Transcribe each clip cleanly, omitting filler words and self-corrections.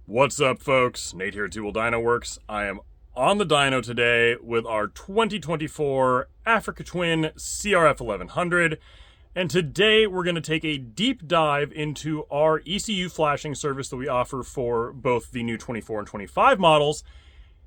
What's up, folks? Nate here at Two Wheel Dyno Works. I am on the dyno today with our 2024 Africa Twin CRF 1100, and today we're going to take a deep dive into our ECU flashing service that we offer for both the new 24 and 25 models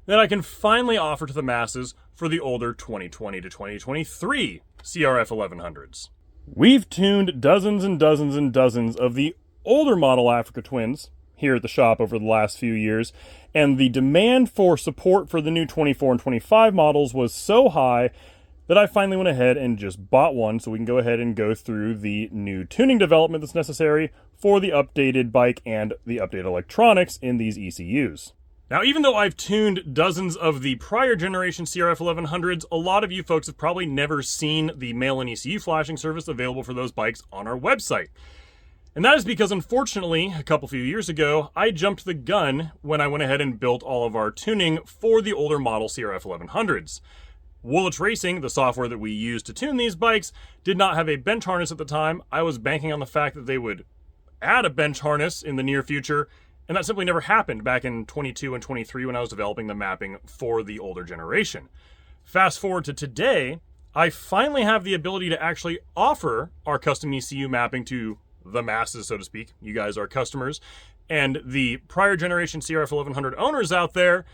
that I can finally offer to the masses for the older 2020 to 2023 CRF 1100s. We've tuned dozens and dozens and dozens of the older model Africa Twins here at the shop over the last few years, and the demand for support for the new 24 and 25 models was so high that I finally went ahead and just bought one so we can go ahead and go through the new tuning development that's necessary for the updated bike and the updated electronics in these ECUs. Now, even though I've tuned dozens of the prior generation CRF 1100s, a lot of you folks have probably never seen the mail-in ECU flashing service available for those bikes on our website. And that is because, unfortunately, a few years ago, I jumped the gun when I went ahead and built all of our tuning for the older model CRF 1100s. Woolwich Racing, the software that we use to tune these bikes, did not have a bench harness at the time. I was banking on the fact that they would add a bench harness in the near future, and that simply never happened back in 22 and 23 when I was developing the mapping for the older generation. Fast forward to today, I finally have the ability to actually offer our custom ECU mapping to the masses, so to speak. You guys are customers, and the prior generation CRF 1100 owners out there,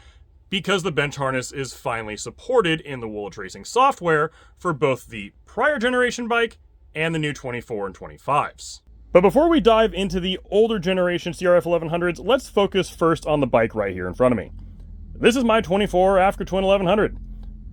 because the bench harness is finally supported in the Woolwich Racing software for both the prior generation bike and the new 24 and 25s. But before we dive into the older generation CRF 1100s, let's focus first on the bike right here in front of me. This is my 24 Africa Twin 1100.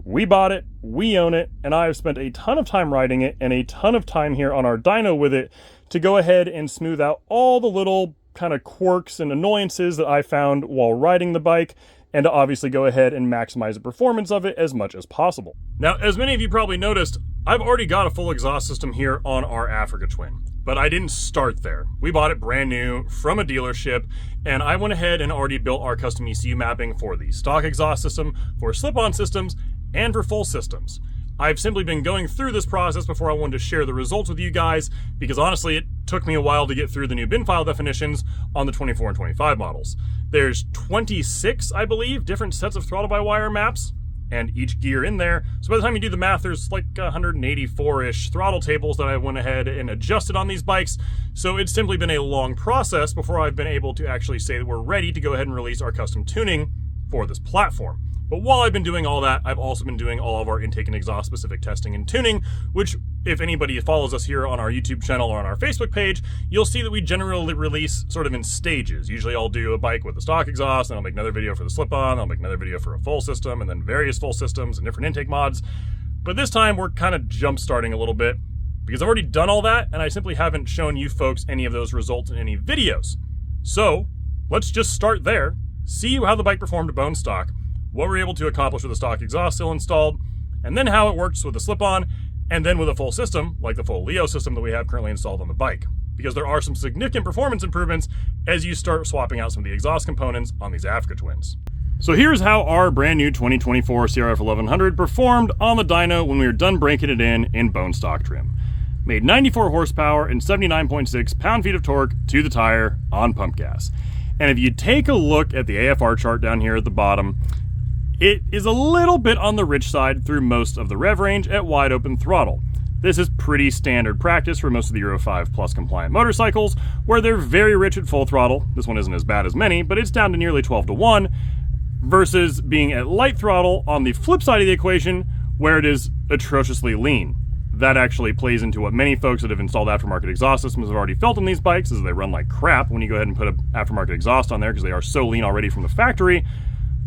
We bought it, we own it, and I have spent a ton of time riding it and a ton of time here on our dyno with it to go ahead and smooth out all the little kind of quirks and annoyances that I found while riding the bike, and to obviously go ahead and maximize the performance of it as much as possible. Now, as many of you probably noticed, I've already got a full exhaust system here on our Africa Twin, but I didn't start there. We bought it brand new from a dealership, and I went ahead and already built our custom ECU mapping for the stock exhaust system, for slip-on systems, and for full systems. I've simply been going through this process before I wanted to share the results with you guys, because honestly, it took me a while to get through the new bin file definitions on the 24 and 25 models. There's 26, I believe, different sets of throttle-by-wire maps, and each gear in there. So by the time you do the math, there's like 184-ish throttle tables that I went ahead and adjusted on these bikes. So it's simply been a long process before I've been able to actually say that we're ready to go ahead and release our custom tuning for this platform. But while I've been doing all that, I've also been doing all of our intake and exhaust specific testing and tuning, which, if anybody follows us here on our YouTube channel or on our Facebook page, you'll see that we generally release sort of in stages. Usually I'll do a bike with the stock exhaust, and I'll make another video for the slip-on, I'll make another video for a full system, and then various full systems and different intake mods. But this time we're kind of jump starting a little bit, because I've already done all that, and I simply haven't shown you folks any of those results in any videos. So let's just start there, see how the bike performed bone stock, what we're able to accomplish with the stock exhaust still installed, and then how it works with the slip-on, and then with a full system, like the full Leo system that we have currently installed on the bike. Because there are some significant performance improvements as you start swapping out some of the exhaust components on these Africa Twins. So here's how our brand new 2024 CRF 1100 performed on the dyno when we were done breaking it in bone stock trim. Made 94 horsepower and 79.6 pound-feet of torque to the tire on pump gas. And if you take a look at the AFR chart down here at the bottom, it is a little bit on the rich side through most of the rev range at wide open throttle. This is pretty standard practice for most of the Euro 5 Plus compliant motorcycles, where they're very rich at full throttle. This one isn't as bad as many, but it's down to nearly 12-to-1, versus being at light throttle on the flip side of the equation, where it is atrociously lean. That actually plays into what many folks that have installed aftermarket exhaust systems have already felt in these bikes, is they run like crap when you go ahead and put an aftermarket exhaust on there, because they are so lean already from the factory.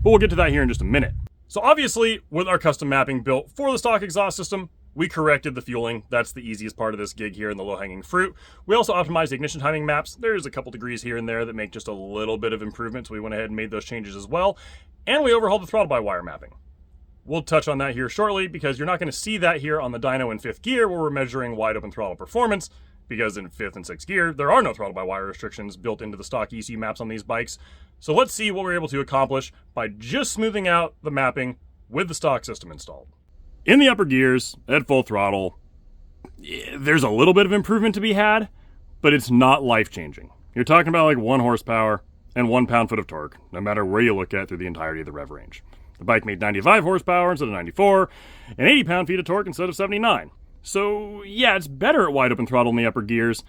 But we'll get to that here in just a minute. So obviously, with our custom mapping built for the stock exhaust system, we corrected the fueling. That's the easiest part of this gig here and the low-hanging fruit. We also optimized the ignition timing maps. There's a couple degrees here and there that make just a little bit of improvement, so we went ahead and made those changes as well. And we overhauled the throttle-by-wire mapping. We'll touch on that here shortly, because you're not going to see that here on the dyno in 5th gear, where we're measuring wide-open throttle performance, because in 5th and 6th gear, there are no throttle-by-wire restrictions built into the stock ECU maps on these bikes. So let's see what we're able to accomplish by just smoothing out the mapping with the stock system installed. In the upper gears, at full throttle, there's a little bit of improvement to be had, but it's not life-changing. You're talking about like 1 horsepower and 1 pound-foot of torque, no matter where you look at through the entirety of the rev range. The bike made 95 horsepower instead of 94, and 80 pound-feet of torque instead of 79. So yeah, it's better at wide open throttle in the upper gears,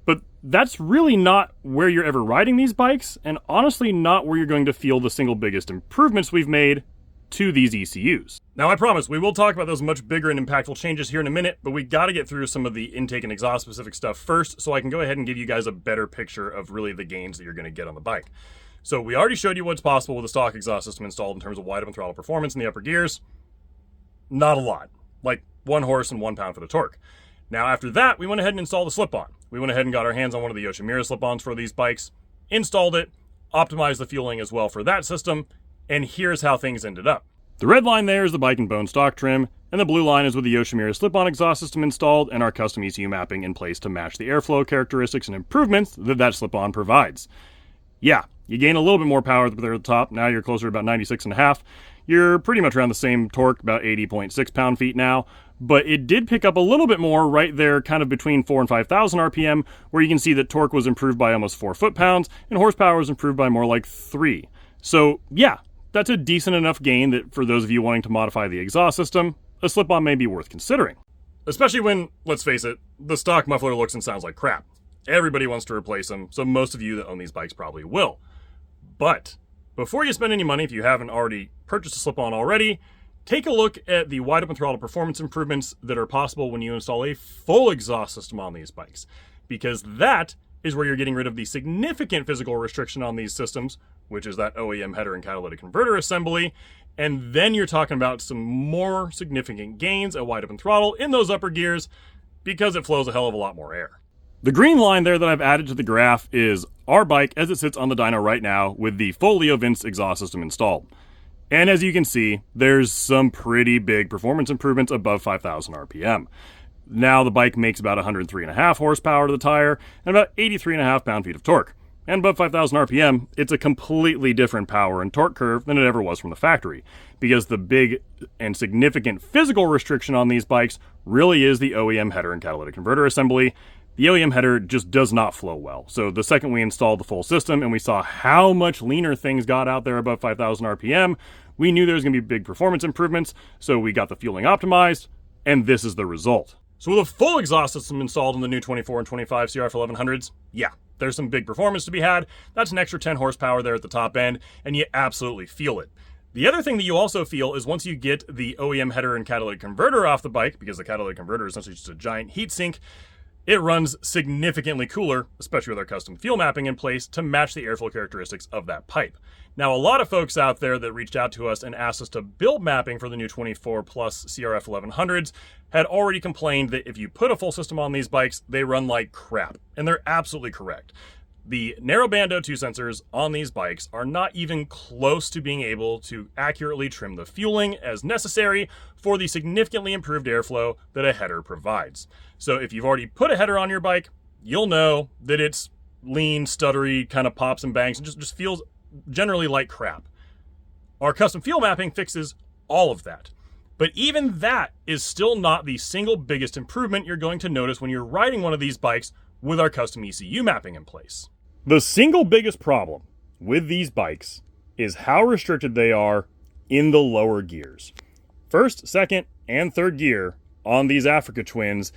but that's really not where you're ever riding these bikes, and honestly not where you're going to feel the single biggest improvements we've made to these ECUs. Now I promise we will talk about those much bigger and impactful changes here in a minute, but we gotta get through some of the intake and exhaust specific stuff first so I can go ahead and give you guys a better picture of really the gains that you're gonna get on the bike. So we already showed you what's possible with the stock exhaust system installed in terms of wide open throttle performance in the upper gears. Not a lot, like 1 horse and 1 pound-foot of torque. Now after that, we went ahead and installed the slip-on. We went ahead and got our hands on one of the Yoshimura slip-ons for these bikes, installed it, optimized the fueling as well for that system, and here's how things ended up. The red line there is the bike and bone stock trim, and the blue line is with the Yoshimura slip-on exhaust system installed and our custom ECU mapping in place to match the airflow characteristics and improvements that slip-on provides. Yeah, you gain a little bit more power there at the top. Now you're closer to about 96.5. You're pretty much around the same torque, about 80.6 pound-feet now, but it did pick up a little bit more right there, kind of between 4,000 and 5,000 RPM, where you can see that torque was improved by almost 4 foot-pounds, and horsepower was improved by more like 3. So yeah, that's a decent enough gain that for those of you wanting to modify the exhaust system, a slip-on may be worth considering. Especially when, let's face it, the stock muffler looks and sounds like crap. Everybody wants to replace them, so most of you that own these bikes probably will. But before you spend any money, if you haven't already purchased a slip-on already, take a look at the wide open throttle performance improvements that are possible when you install a full exhaust system on these bikes, because that is where you're getting rid of the significant physical restriction on these systems, which is that OEM header and catalytic converter assembly, and then you're talking about some more significant gains at wide open throttle in those upper gears because it flows a hell of a lot more air. The green line there that I've added to the graph is our bike as it sits on the dyno right now with the full Leo Vince exhaust system installed. And as you can see, there's some pretty big performance improvements above 5,000 RPM. Now the bike makes about 103.5 horsepower to the tire and about 83.5 pound-feet of torque. And above 5,000 RPM, it's a completely different power and torque curve than it ever was from the factory, because the big and significant physical restriction on these bikes really is the OEM header and catalytic converter assembly. The OEM header just does not flow well. So the second we installed the full system and we saw how much leaner things got out there above 5,000 RPM, we knew there was going to be big performance improvements, so we got the fueling optimized, and this is the result. So with a full exhaust system installed in the new 24 and 25 CRF1100s, yeah, there's some big performance to be had. That's an extra 10 horsepower there at the top end, and you absolutely feel it. The other thing that you also feel is once you get the OEM header and catalytic converter off the bike, because the catalytic converter is essentially just a giant heatsink, it runs significantly cooler, especially with our custom fuel mapping in place to match the airflow characteristics of that pipe. Now, a lot of folks out there that reached out to us and asked us to build mapping for the new 24 plus CRF 1100s had already complained that if you put a full system on these bikes, they run like crap. And they're absolutely correct. The narrowband O2 sensors on these bikes are not even close to being able to accurately trim the fueling as necessary for the significantly improved airflow that a header provides. So if you've already put a header on your bike, you'll know that it's lean, stuttery, kind of pops and bangs, and just feels generally like crap. Our custom fuel mapping fixes all of that. But even that is still not the single biggest improvement you're going to notice when you're riding one of these bikes with our custom ECU mapping in place. The single biggest problem with these bikes is how restricted they are in the lower gears. First, second, and third gear on these Africa Twins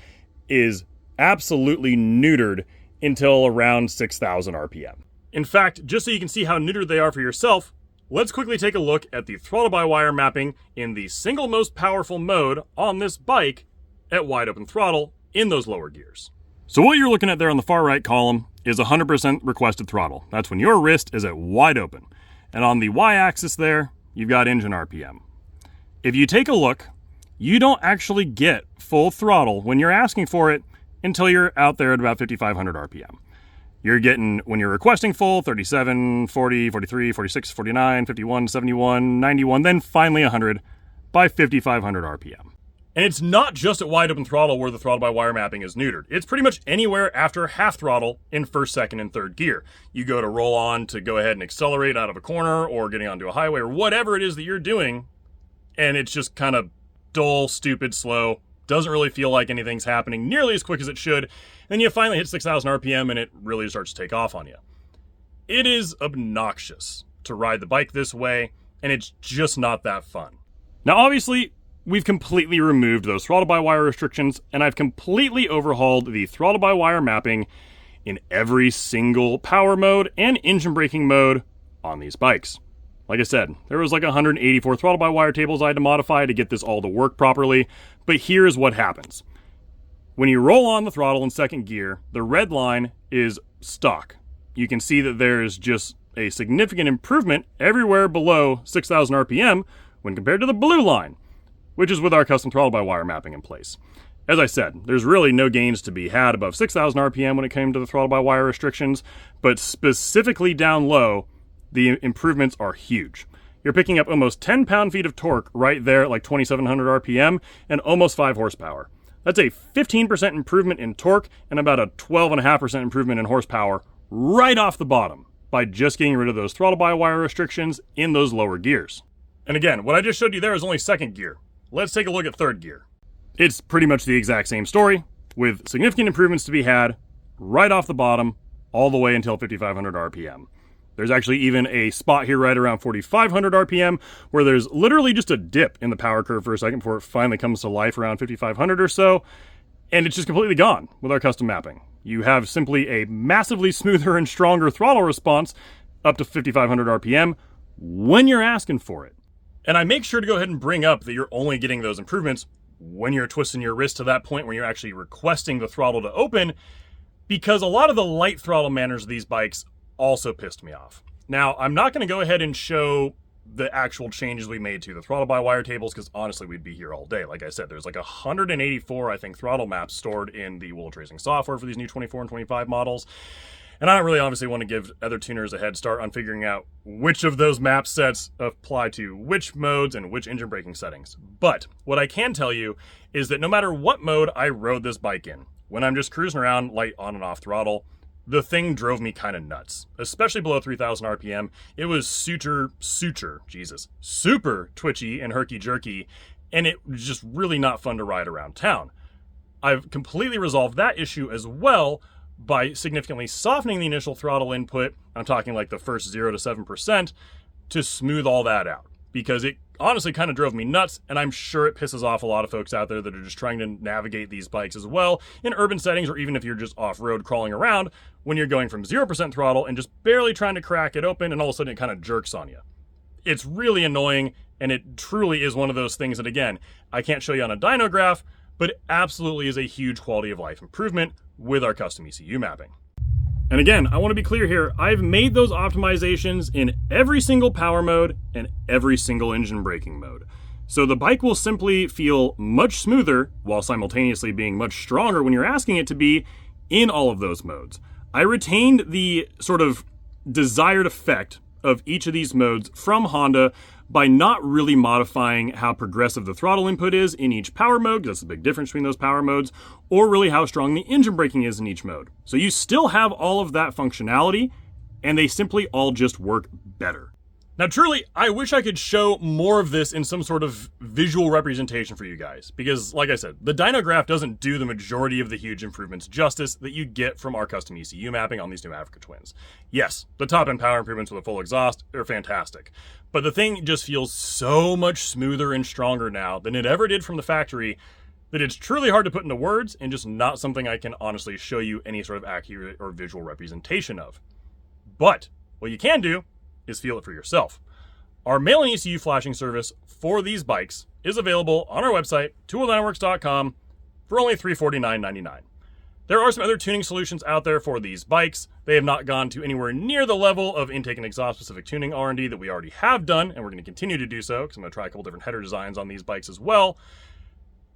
is absolutely neutered until around 6,000 RPM. In fact, just so you can see how neutered they are for yourself, let's quickly take a look at the throttle-by-wire mapping in the single most powerful mode on this bike at wide open throttle in those lower gears. So what you're looking at there on the far right column is 100% requested throttle. That's when your wrist is at wide open. And on the y-axis there, you've got engine RPM. If you take a look, you don't actually get full throttle when you're asking for it until you're out there at about 5,500 RPM. You're getting, when you're requesting full, 37, 40, 43, 46, 49, 51, 71, 91, then finally 100 by 5,500 RPM. And it's not just at wide open throttle where the throttle-by-wire mapping is neutered. It's pretty much anywhere after half throttle in first, second, and third gear. You go to roll on to go ahead and accelerate out of a corner or getting onto a highway or whatever it is that you're doing, and it's just kind of dull, stupid, slow, doesn't really feel like anything's happening nearly as quick as it should. Then you finally hit 6,000 RPM and it really starts to take off on you. It is obnoxious to ride the bike this way, and it's just not that fun. Now, obviously, we've completely removed those throttle-by-wire restrictions, and I've completely overhauled the throttle-by-wire mapping in every single power mode and engine braking mode on these bikes. Like I said, there was like 184 throttle-by-wire tables I had to modify to get this all to work properly, but here's what happens. When you roll on the throttle in second gear, the red line is stock. You can see that there's just a significant improvement everywhere below 6,000 RPM when compared to the blue line, which is with our custom throttle-by-wire mapping in place. As I said, there's really no gains to be had above 6,000 RPM when it came to the throttle-by-wire restrictions, but specifically down low, the improvements are huge. You're picking up almost 10 pound-feet of torque right there at like 2,700 RPM and almost 5 horsepower. That's a 15% improvement in torque and about a 12.5% improvement in horsepower right off the bottom by just getting rid of those throttle-by-wire restrictions in those lower gears. And again, what I just showed you there is only second gear. Let's take a look at third gear. It's pretty much the exact same story, with significant improvements to be had right off the bottom all the way until 5,500 RPM. There's actually even a spot here right around 4,500 RPM where there's literally just a dip in the power curve for a second before it finally comes to life around 5,500 or so, and it's just completely gone with our custom mapping. You have simply a massively smoother and stronger throttle response up to 5,500 RPM when you're asking for it. And I make sure to go ahead and bring up that you're only getting those improvements when you're twisting your wrist to that point where you're actually requesting the throttle to open, because a lot of the light throttle manners of these bikes also pissed me off. Now, I'm not going to go ahead and show the actual changes we made to the throttle-by-wire tables, because honestly, we'd be here all day. Like I said, there's like 184, I think, throttle maps stored in the wheel tracing software for these new 24 and 25 models. And I don't really obviously want to give other tuners a head start on figuring out which of those map sets apply to which modes and which engine braking settings. But what I can tell you is that no matter what mode I rode this bike in, when I'm just cruising around light on and off throttle, the thing drove me kind of nuts, especially below 3,000 RPM. It was super twitchy and herky-jerky, and it was just really not fun to ride around town. I've completely resolved that issue as well by significantly softening the initial throttle input. I'm talking like the first 0 to 7%, to smooth all that out, because it honestly kind of drove me nuts, and I'm sure it pisses off a lot of folks out there that are just trying to navigate these bikes as well in urban settings, or even if you're just off-road crawling around when you're going from 0% throttle and just barely trying to crack it open, and all of a sudden it kind of jerks on you. It's really annoying, and it truly is one of those things that, again, I can't show you on a dyno graph, but it absolutely is a huge quality of life improvement with our custom ECU mapping. And again, I want to be clear here, I've made those optimizations in every single power mode and every single engine braking mode. So the bike will simply feel much smoother while simultaneously being much stronger when you're asking it to be in all of those modes. I retained the sort of desired effect of each of these modes from Honda by not really modifying how progressive the throttle input is in each power mode, because that's the big difference between those power modes, or really how strong the engine braking is in each mode. So you still have all of that functionality, and they simply all just work better. Now, truly, I wish I could show more of this in some sort of visual representation for you guys, because, like I said, the dyno graph doesn't do the majority of the huge improvements justice that you get from our custom ECU mapping on these new Africa Twins. Yes, the top-end power improvements with a full exhaust are fantastic, but the thing just feels so much smoother and stronger now than it ever did from the factory that it's truly hard to put into words, and just not something I can honestly show you any sort of accurate or visual representation of. But what you can do is feel it for yourself. Our mail-in ECU flashing service for these bikes is available on our website, tooldynworks.com, for only $349.99. There are some other tuning solutions out there for these bikes. They have not gone to anywhere near the level of intake and exhaust specific tuning R&D that we already have done, and we're going to continue to do so, because I'm going to try a couple different header designs on these bikes as well.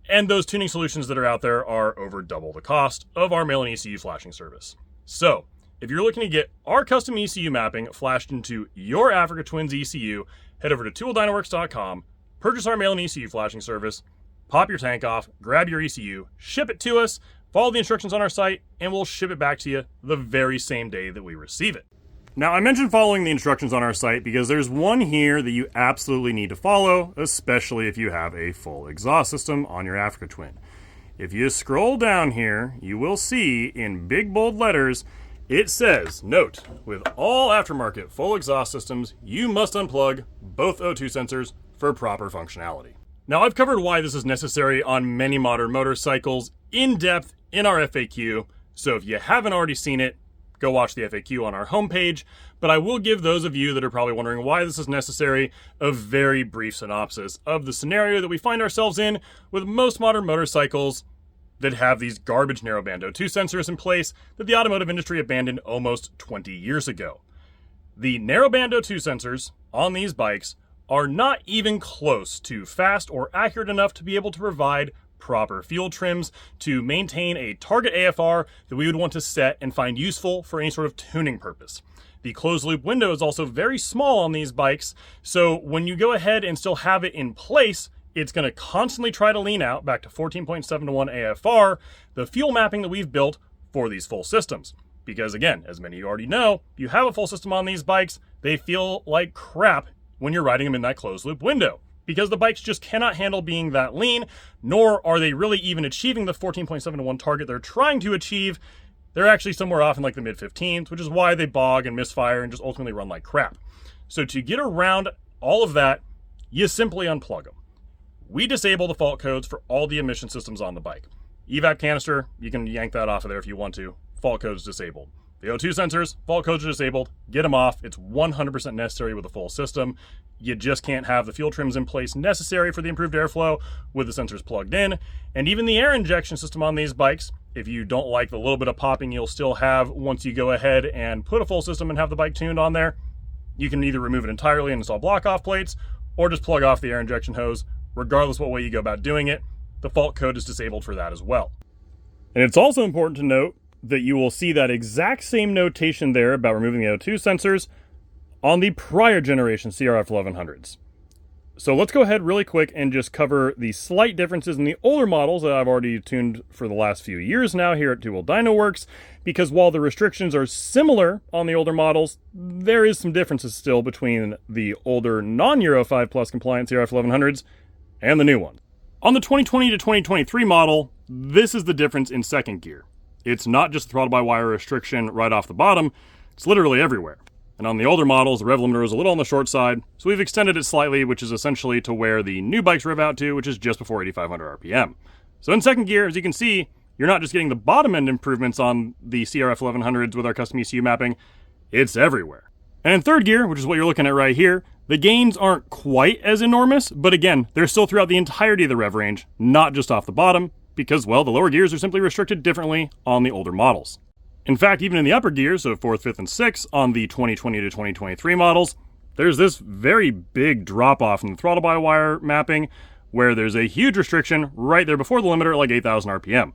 And those tuning solutions that are out there are over double the cost of our mail-in ECU flashing service. So, if you're looking to get our custom ECU mapping flashed into your Africa Twins ECU, head over to tooldynworks.com, purchase our mail-in ECU flashing service, pop your tank off, grab your ECU, ship it to us, follow the instructions on our site, and we'll ship it back to you the very same day that we receive it. Now, I mentioned following the instructions on our site because there's one here that you absolutely need to follow, especially if you have a full exhaust system on your Africa Twin. If you scroll down here, you will see in big bold letters It says, note, with all aftermarket full exhaust systems, you must unplug both O2 sensors for proper functionality. Now, I've covered why this is necessary on many modern motorcycles in depth in our FAQ, so if you haven't already seen it, go watch the FAQ on our homepage, but I will give those of you that are probably wondering why this is necessary a very brief synopsis of the scenario that we find ourselves in with most modern motorcycles that have these garbage narrowband O2 sensors in place that the automotive industry abandoned almost 20 years ago. The narrowband O2 sensors on these bikes are not even close to fast or accurate enough to be able to provide proper fuel trims to maintain a target AFR that we would want to set and find useful for any sort of tuning purpose. The closed loop window is also very small on these bikes, so when you go ahead and still have it in place, it's going to constantly try to lean out back to 14.7 to 1 AFR, the fuel mapping that we've built for these full systems. Because again, as many of you already know, you have a full system on these bikes, they feel like crap when you're riding them in that closed loop window. Because the bikes just cannot handle being that lean, nor are they really even achieving the 14.7 to 1 target they're trying to achieve. They're actually somewhere off in like the mid-15s, which is why they bog and misfire and just ultimately run like crap. So to get around all of that, you simply unplug them. We disable the fault codes for all the emission systems on the bike. Evap canister, you can yank that off of there if you want to. Fault codes disabled. The O2 sensors, fault codes are disabled. Get them off. It's 100% necessary with a full system. You just can't have the fuel trims in place necessary for the improved airflow with the sensors plugged in. And even the air injection system on these bikes, if you don't like the little bit of popping you'll still have once you go ahead and put a full system and have the bike tuned on there, you can either remove it entirely and install block-off plates or just plug off the air injection hose. Regardless what way you go about doing it, the fault code is disabled for that as well. And it's also important to note that you will see that exact same notation there about removing the O2 sensors on the prior generation CRF 1100s. So let's go ahead really quick and just cover the slight differences in the older models that I've already tuned for the last few years now here at Two Wheel Dyno Works, because while the restrictions are similar on the older models, there is some differences still between the older non-Euro 5 Plus compliant CRF 1100s and the new one. On the 2020 to 2023 model, this is the difference in second gear. It's not just the throttle-by-wire restriction right off the bottom, it's literally everywhere. And on the older models, the rev limiter is a little on the short side, so we've extended it slightly, which is essentially to where the new bikes rev out to, which is just before 8,500 RPM. So in second gear, as you can see, you're not just getting the bottom-end improvements on the CRF 1100s with our custom ECU mapping, it's everywhere. And in third gear, which is what you're looking at right here, the gains aren't quite as enormous, but again, they're still throughout the entirety of the rev range, not just off the bottom, because, well, the lower gears are simply restricted differently on the older models. In fact, even in the upper gears, so 4th, 5th, and 6th on the 2020 to 2023 models, there's this very big drop-off in the throttle-by-wire mapping, where there's a huge restriction right there before the limiter at like 8,000 RPM.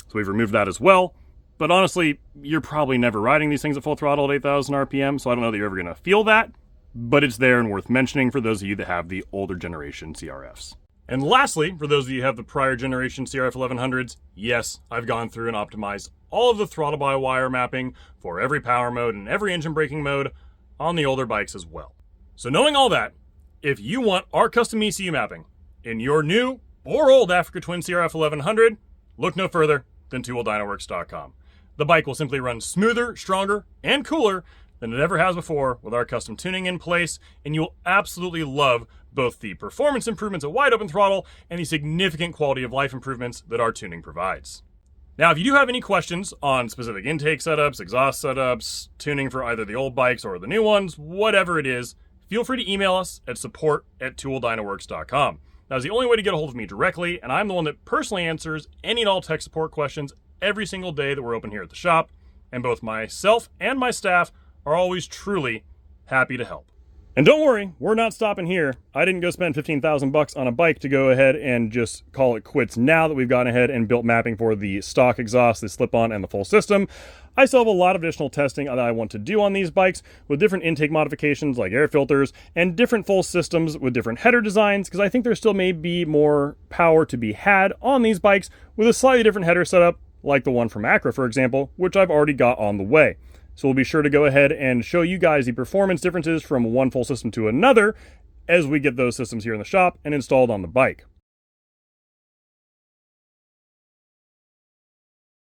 So we've removed that as well. But honestly, you're probably never riding these things at full throttle at 8,000 RPM, so I don't know that you're ever going to feel that, but it's there and worth mentioning for those of you that have the older generation CRFs. And lastly, for those of you who have the prior generation CRF 1100s, yes, I've gone through and optimized all of the throttle-by-wire mapping for every power mode and every engine braking mode on the older bikes as well. So knowing all that, if you want our custom ECU mapping in your new or old Africa Twin CRF 1100, look no further than TwoWheelDynoWorks.com. The bike will simply run smoother, stronger, and cooler than it ever has before with our custom tuning in place, and you'll absolutely love both the performance improvements at wide open throttle and the significant quality of life improvements that our tuning provides. Now, if you do have any questions on specific intake setups, exhaust setups, tuning for either the old bikes or the new ones, whatever it is, feel free to email us at support@TwoWheelDynoWorks.com. That is the only way to get a hold of me directly, and I'm the one that personally answers any and all tech support questions every single day that we're open here at the shop, and both myself and my staff are always truly happy to help. And don't worry, we're not stopping here. I didn't go spend $15,000 on a bike to go ahead and just call it quits now that we've gone ahead and built mapping for the stock exhaust, the slip-on, and the full system. I still have a lot of additional testing that I want to do on these bikes with different intake modifications like air filters and different full systems with different header designs, because I think there still may be more power to be had on these bikes with a slightly different header setup, like the one from Acura, for example, which I've already got on the way. So we'll be sure to go ahead and show you guys the performance differences from one full system to another as we get those systems here in the shop and installed on the bike.